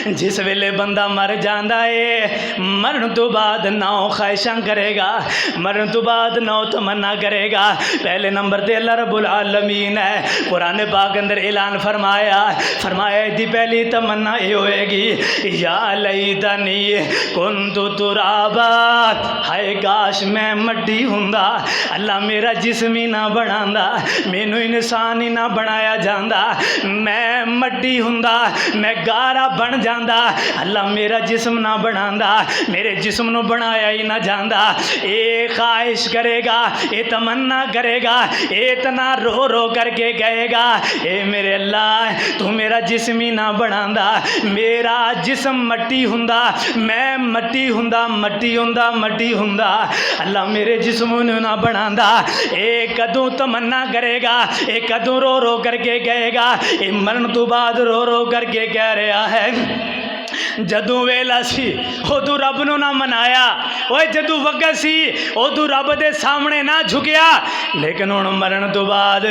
जिस वेले बंदा मर जाता है मरण तो बाद 9 ख्वाहिशां करेगा, मरण तो बाद 9 तमन्ना करेगा। पहले नंबर ते अल्लाह रब्बुल आलमीन है कुरान पाक अंदर ऐलान फरमाया दी पहली तमन्ना ये होएगी या लैतनी कुन्तु तुराबा, हाय काश मैं मट्टी हुंदा, अल्लाह मेरा जिस्म ही ना बनांदा, मैनू इंसान ही ना बनाया जांदा, मैं मट्टी हुंदा, मैं गारा बन जांदा, अल्लाह मेरा जिस्म ना बनांदा, मेरे जिस्म नू बनाया ही ना जांदा। ये ख्वाहिश करेगा, ये तमन्ना करेगा, इतना रो रो करके कहेगा ए मेरे अल्लाह तू मेरा जिस्म ही ना बनांदा, मेरा जिस्म मट्टी हुंदा, मैं मट्टी हुंदा, मट्टी हुंदा, मट्टी हुंदा, अल्लाह मेरे जिस्म नू ना बनांदा। ए कदों तमन्ना करेगा, ए कदों रो रो करके कहेगा, ए मरण तो बाद रो रो करके कह रहा है जदों वेला सी उदों रब नू ना मनाया, ओए जदों वक्त सी उदों रब दे सामने ना झुकिया, लेकिन हुण मरण तो बाद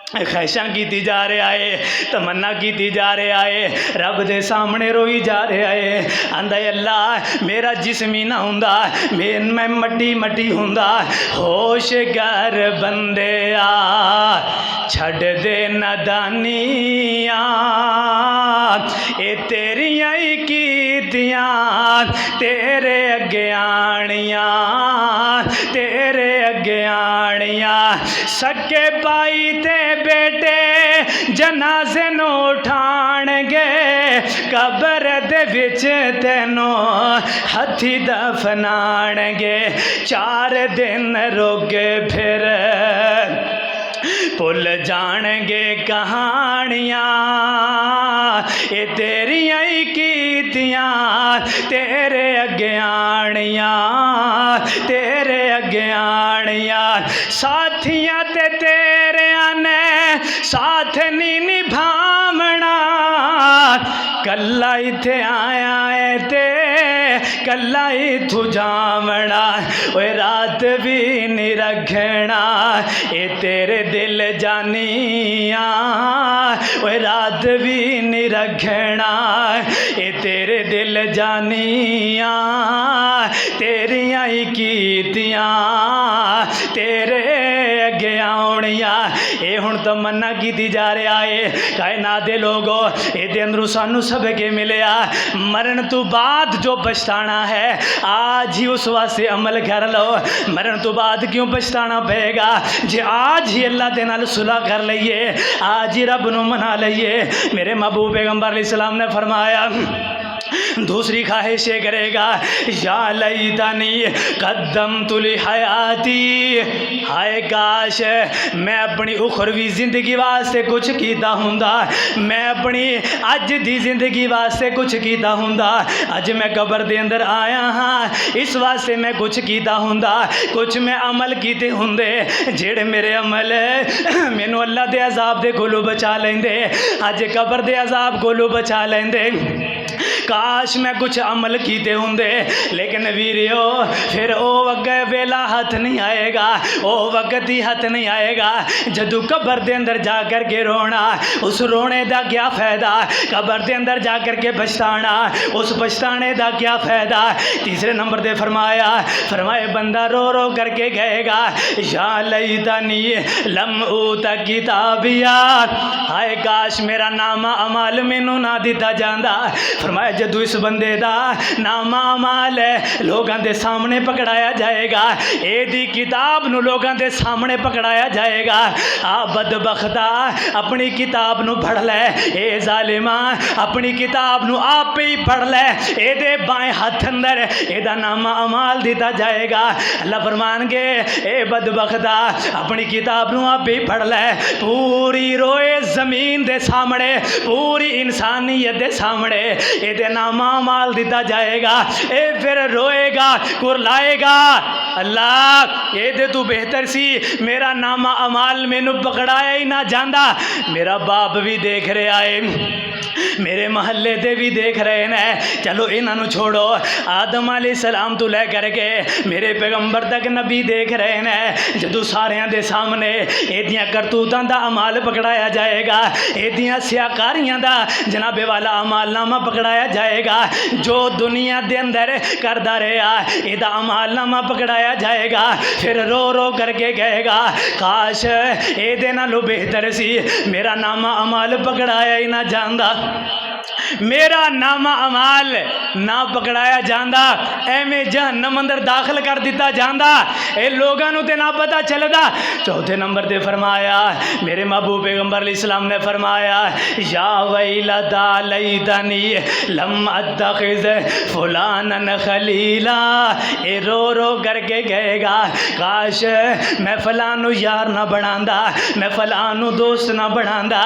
ख्वाहिशां की जा रहा है, तमन्ना की जा रहा है, रब दे सामने रोई जा रहा है, आंदा अल्लाह मेरा जिस्म ही ना हुंदा, मैं मट्टी मट्टी हुंदा। होश कर बंदे आ छड़ दे नदानियां, ए तेरियां ही कीतियां तेरे अगे आनियां, तेरे अगे आनियां, सके पाई ते बेटे जनाजे नू उठाणगे, कबर दे विच तेनों हथी दफनाणगे, 4 दिन रोगे फिर भुल जाणगे कहानियां, ये तेरियां ही कीतियां तेरे अगे आनियां, तेरे अगे आनियां, साथियां ते तेरियां ने साथ नहीं निभावना, कल्ला इत्थे आया है ते कल्ला ही तू जावना, ओए रात भी नहीं रखना ये तेरे दिल जानिया, ओए रात भी नहीं रखना ये तेरे दिल जानिया, तेरियां ही कीतियां तेरे अगे आउणियां। ये हुण तमन्ना की जा रहा है कायनात दे लोगो, ये अंदरों सानू सब के मिलया मरण तो बाद जो पछताना है आज ही उस वास्ते अमल कर लो। मरण तो बाद क्यों पछताना पेगा, जे आज ही अल्लाह दे नाल सुलह कर लईए, आज ही रब नू मना लईए। मेरे महबूब पैगंबर अलैहिस्सलाम ने फरमाया दूसरी ख्वाहिश ये करेगा या लैतनी कद्दमतु लिहयाती, हाय काश मैं अपनी उखरवी जिंदगी वास्ते कुछ कीता हुंदा, मैं अपनी अज दी जिंदगी वास्ते कुछ कीता हुंदा, अज मैं कबर दे अंदर आया हाँ इस वास्ते मैं कुछ कीता हुंदा, कुछ मैं अमल कीते हुंदे जेड़े मेरे अमल मैनू अल्लाह दे अजाब दे कोलों बचा लेंदे, अज कबर दे अजाब कोलों बचा लेंदे। काश मैं कुछ अमल कीते होंदे, लेकिन वीरियो फिर ओ अगे वेला हथ नहीं आएगा, ओ वक्त ही हथ नहीं आएगा जदों कबर दे अंदर जा कर के रोना, उस रोने का क्या फ़ायदा, कबर दे अंदर जा कर के पछताना, उस पछताने का क्या फ़ायदा। तीसरे नंबर पे फरमाए बंदा रो रो करके कहेगा या लैतनी लम ऊता किताबिया, हाय काश मेरा नामा अमाल मैनू ना दिता जांदा। फरमाया जदों इस बंदे दा नामा अमाल है लोगों के सामने पकड़ाया जाएगा, एदी किताब नू लोगों के सामने पकड़ाया जाएगा, आ बदबख्ता अपनी किताब नू पढ़ लै, ए जालिमा अपनी किताब नू आप ही पढ़ लै, एदे बाएं हाथ अंदर एदा नामा अमाल दिता जाएगा। अल्लाह फरमानगे ए बदबख्ता अपनी किताब नू आप ही पढ़ लै, पूरी रोए जमीन दे सामने, पूरी इंसानियत दे सामने एदे ए नामा अमाल दिता जाएगा, ए फिर रोएगा कुरलाएगा, अल्लाह ये दे तू बेहतर सी मेरा नामा अमाल मैनू पकड़ाया ही ना जांदा। मेरा बाप भी देख रहा है, मेरे महल्ले दे भी देख रहे हैं, चलो इन्हों छोड़ो। आदम अलैहिस्सलाम तो लै करके मेरे पैगंबर तक नबी देख रहे हैं। जदों सारियां दे सामने एदियां करतूतां दा अमाल पकड़ाया जाएगा, एदियां सियाकारियां दा जनाबे वाला अमालनामा पकड़ाया जाएगा। जो दुनिया दे अंदर करदा रहा एदा अमालनामा पकड़ाया जाएगा। फिर रो रो करके कहेगा काश एदे नालों बेहतर सी मेरा नामा अमाल पकड़ाया ही ना जांदा, मेरा नामा अमाल ना पकड़ाया जांदा, एवें जहन्नम अंदर दाखिल कर दिता जांदा, ए लोगां नूं ते ना पता चलदा। चौथे नंबर ते फरमाया मेरे महबूब पैगंबर अलैहिस्सलाम ने फरमाया या वैलदा लैतनी लम अत्तखिज़ फुलानन खलीला। ए रो रो करके कहेगा काश मैं फलानू यार ना बनांदा, मैं फलानू दोस्त ना बनांदा,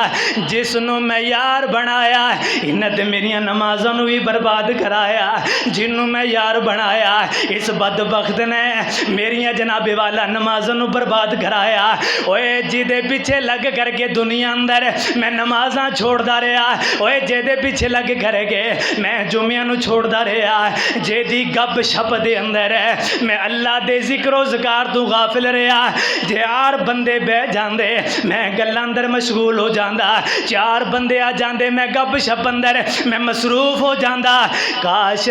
जिसनू मैं यार बनाया इन्हें ते मेरिया नमाज़ों भी बर्बाद कराया, जिन्हों मैं यार बनाया इस बदबख्त ने मेरिया जनाबे वाला नमाज़ों बर्बाद कराया। ओए जिदे पीछे लग करके दुनिया अंदर मैं नमाज़ा छोड़दा रहा, ओए जिदे पीछे लग करके मैं जुमिया नू छोड़दा रहा, जेदी गप शप दे अंदर मैं अल्लाह दे जिक्रो ज़कार तू गाफिल रहा। जे यार बंदे बह जाते मैं गल्लां अंदर मशगूल हो जाता, चार बंदे आ जाते मैं गप शप अंदर मैं मसरूफ हो जाता। काश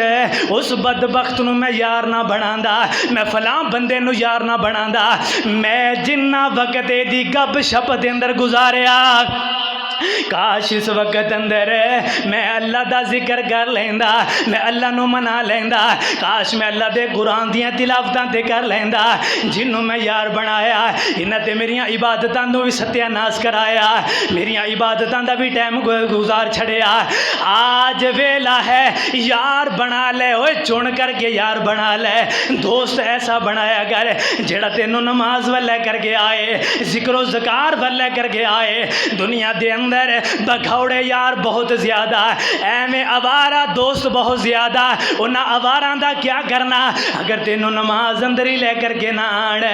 उस बदबख्त नू मैं यार ना बनांदा, मैं फलां बंदे नू यार ना बनांदा, मैं जिन्ना वक्त दी गप शप दे अंदर गुजारिया काश इस वक्त अंदर मैं अल्लाह का जिक्र कर लेंदा, मैं अल्लाह नू मना लेंदा, काश मैं अल्लाह दे कुरान दियां तिलावतां ते कर लेंदा। जिन्हों मैं यार बनाया इन्हां ते मेरियां इबादतां नू भी सत्यानाश कराया, मेरियां इबादतां दा भी टाइम गुजार छड़िया। आज वेला है यार बना ले, ओए चुन करके यार बना ले, दोस्त ऐसा बनाया कर जेड़ा तेनों नमाज वाले करके आए, जिक्रो ज़कार वाले करके आए। दुनिया दे अंदर बखौड़े यार बहुत ज़्यादा, एवें आवारा दोस्त बहुत ज़्यादा, उन्हें आवारा का क्या करना अगर तेनों नमाज अंदर ही ले करके ना आन,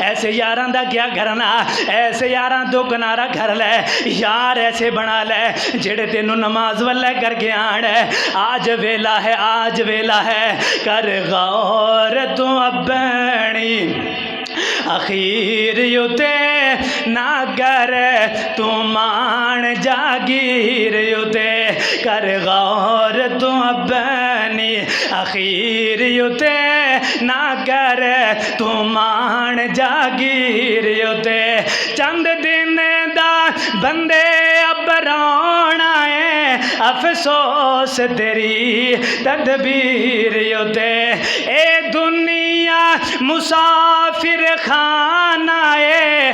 ऐसे यार का क्या करना, ऐसे यार तो किनारा कर ले, यार ऐसे बना ले जेड़े तेनों नमाज वाले करके आन। आज वेला है, आज वेला है, कर गौर तू अपनी अखीर युते ना कर तू मान जागीर युते, कर गौर तू अपनी अखीर युते ना कर तू मान जागीर युते। चंद दिन दा बंदे अब रोना है, अफसोस तेरी तदबीर युते। ए दुनिया मुसाफिर खाना है,